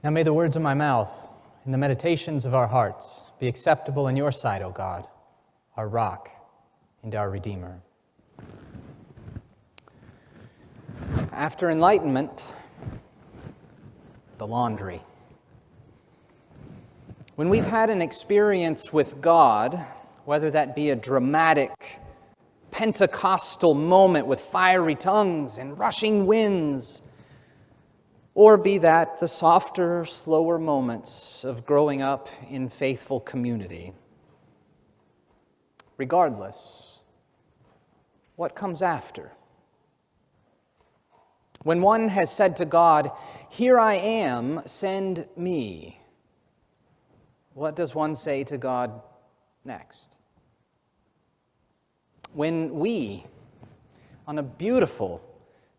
Now may the words of my mouth and the meditations of our hearts be acceptable in your sight, O God, our rock and our Redeemer. After enlightenment, the laundry. When we've had an experience with God, whether that be a dramatic Pentecostal moment with fiery tongues and rushing winds, or be that the softer, slower moments of growing up in faithful community. Regardless, what comes after? When one has said to God, "Here I am, send me," what does one say to God next? When we, on a beautiful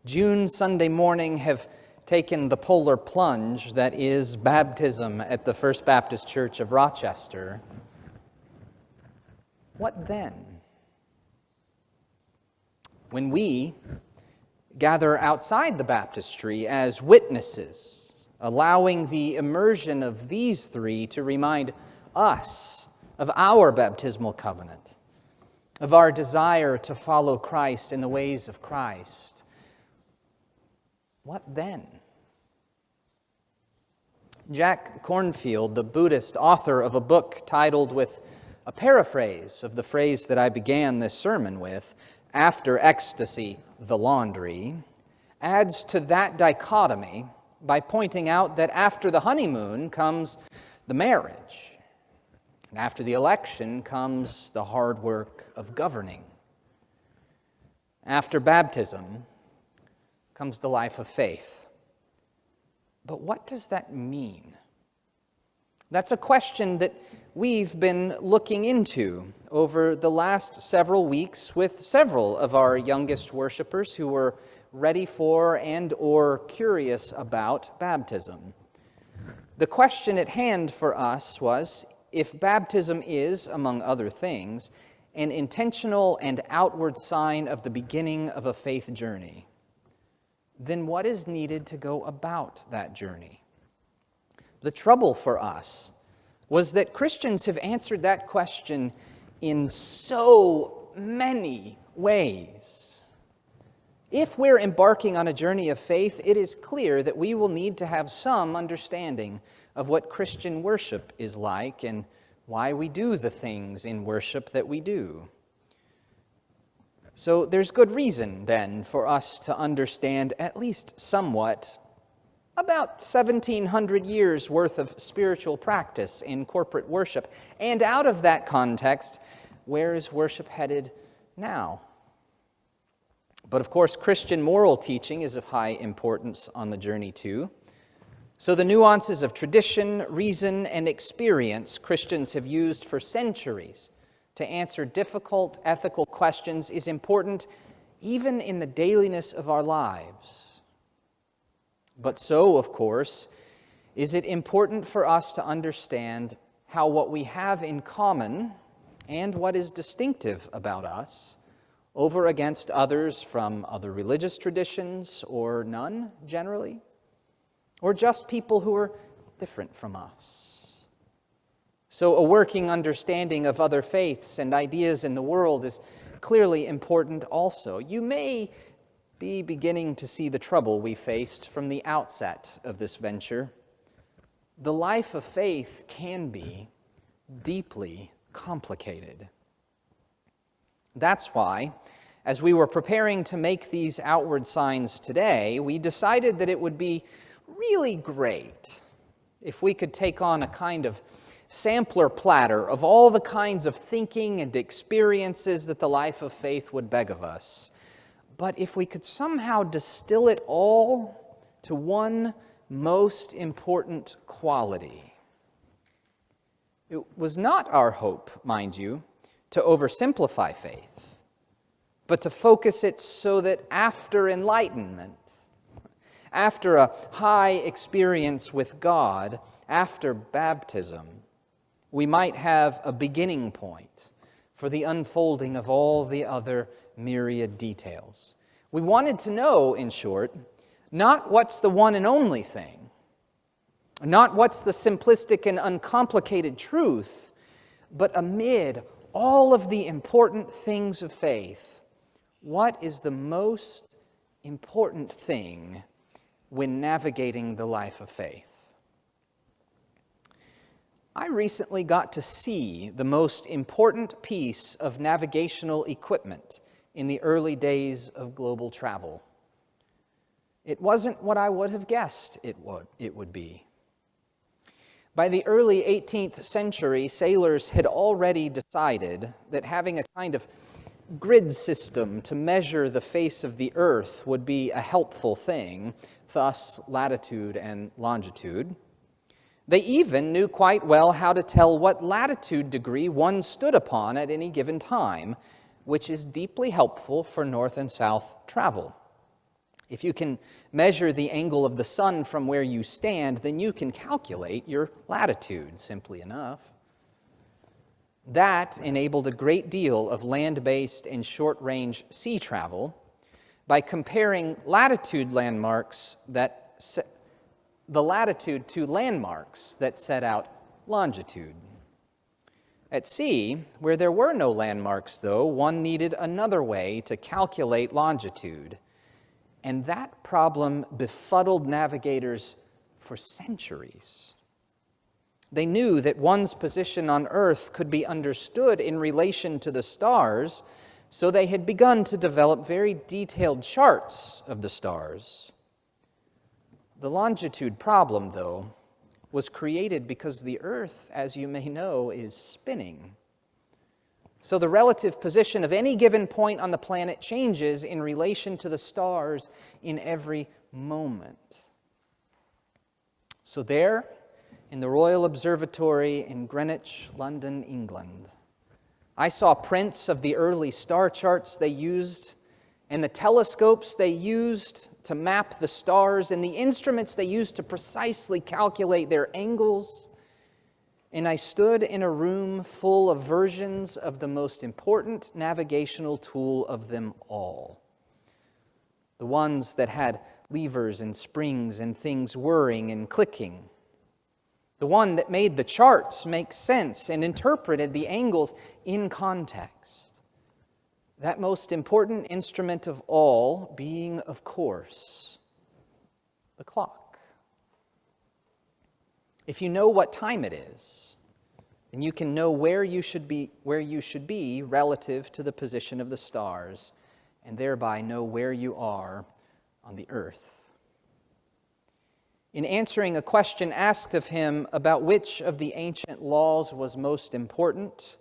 June Sunday morning, have taken the polar plunge that is baptism at the First Baptist Church of Rochester, what then? When we gather outside the baptistry as witnesses, allowing the immersion of these three to remind us of our baptismal covenant, of our desire to follow Christ in the ways of Christ, what then? Jack Kornfield, the Buddhist author of a book titled with a paraphrase of the phrase that I began this sermon with, "After ecstasy, the laundry," adds to that dichotomy by pointing out that after the honeymoon comes the marriage, and after the election comes the hard work of governing. After baptism comes the life of faith. But what does that mean? That's a question that we've been looking into over the last several weeks with several of our youngest worshipers who were ready for and or curious about baptism. The question at hand for us was, if baptism is, among other things, an intentional and outward sign of the beginning of a faith journey, then what is needed to go about that journey? The trouble for us was that Christians have answered that question in so many ways. If we're embarking on a journey of faith, it is clear that we will need to have some understanding of what Christian worship is like and why we do the things in worship that we do. So there's good reason, then, for us to understand at least somewhat about 1,700 years' worth of spiritual practice in corporate worship. And out of that context, where is worship headed now? But of course, Christian moral teaching is of high importance on the journey too. So the nuances of tradition, reason, and experience Christians have used for centuries to answer difficult ethical questions is important even in the dailiness of our lives. But so, of course, is it important for us to understand how what we have in common and what is distinctive about us over against others from other religious traditions, or none generally, or just people who are different from us. So a working understanding of other faiths and ideas in the world is clearly important also. You may be beginning to see the trouble we faced from the outset of this venture. The life of faith can be deeply complicated. That's why, as we were preparing to make these outward signs today, we decided that it would be really great if we could take on a kind of sampler platter of all the kinds of thinking and experiences that the life of faith would beg of us. But if we could somehow distill it all to one most important quality. It was not our hope, mind you, to oversimplify faith, but to focus it so that after enlightenment, after a high experience with God, after baptism, we might have a beginning point for the unfolding of all the other myriad details. We wanted to know, in short, not what's the one and only thing, Not what's the simplistic and uncomplicated truth, but amid all of the important things of faith, what is the most important thing when navigating the life of faith? I recently got to see the most important piece of navigational equipment in the early days of global travel. It wasn't what I would have guessed it would be. By the early 18th century, sailors had already decided that having a kind of grid system to measure the face of the earth would be a helpful thing, thus latitude and longitude. They even knew quite well how to tell what latitude degree one stood upon at any given time, which is deeply helpful for north and south travel. If you can measure the angle of the sun from where you stand, then you can calculate your latitude, simply enough. That enabled a great deal of land-based and short-range sea travel by comparing latitude landmarks the latitude to landmarks that set out longitude. At sea, where there were no landmarks, though, one needed another way to calculate longitude. And that problem befuddled navigators for centuries. They knew that one's position on Earth could be understood in relation to the stars, so they had begun to develop very detailed charts of the stars. The longitude problem, though, was created because the Earth, as you may know, is spinning. So the relative position of any given point on the planet changes in relation to the stars in every moment. So there, in the Royal Observatory in Greenwich, London, England, I saw prints of the early star charts they used, and the telescopes they used to map the stars, and the instruments they used to precisely calculate their angles. And I stood in a room full of versions of the most important navigational tool of them all. The ones that had levers and springs and things whirring and clicking. The one that made the charts make sense and interpreted the angles in context. That most important instrument of all being, of course, the clock. If you know what time it is, then you can know where you should be relative to the position of the stars, and thereby know where you are on the earth. In answering a question asked of him about which of the ancient laws was most important,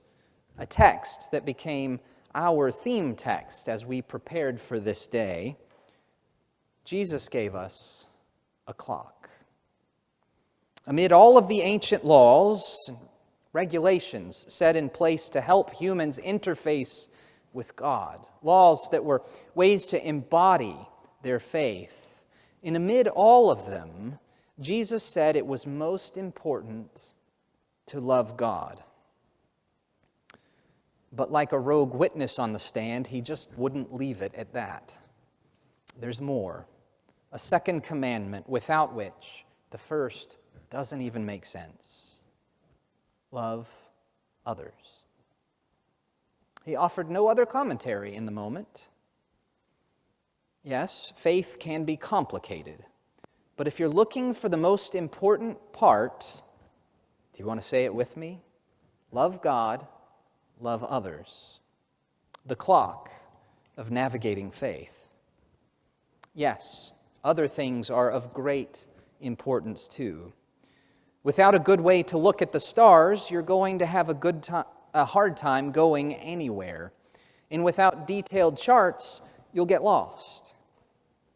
a text that became our theme text as we prepared for this day, Jesus gave us a clock. Amid all of the ancient laws and regulations set in place to help humans interface with God, laws that were ways to embody their faith, and amid all of them, Jesus said it was most important to love God. But like a rogue witness on the stand, he just wouldn't leave it at that. There's more. A second commandment without which the first doesn't even make sense. Love others. He offered no other commentary in the moment. Yes, faith can be complicated. But if you're looking for the most important part, do you want to say it with me? Love God. Love others. The clock of navigating faith. Yes, other things are of great importance too. Without a good way to look at the stars, you're going to have a hard time going anywhere. And without detailed charts, you'll get lost.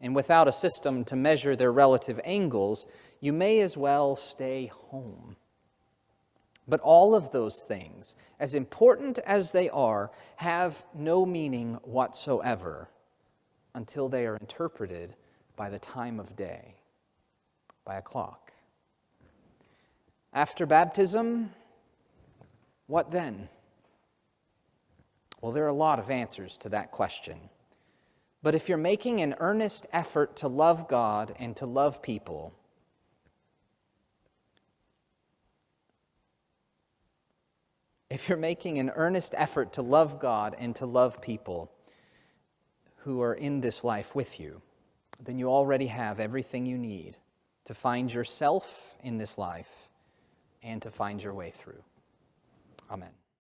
And without a system to measure their relative angles, you may as well stay home. But all of those things, as important as they are, have no meaning whatsoever until they are interpreted by the time of day, by a clock. After baptism, what then? Well, there are a lot of answers to that question. But if you're making an earnest effort to love God and to love people, if you're making an earnest effort to love God and to love people who are in this life with you, then you already have everything you need to find yourself in this life and to find your way through. Amen.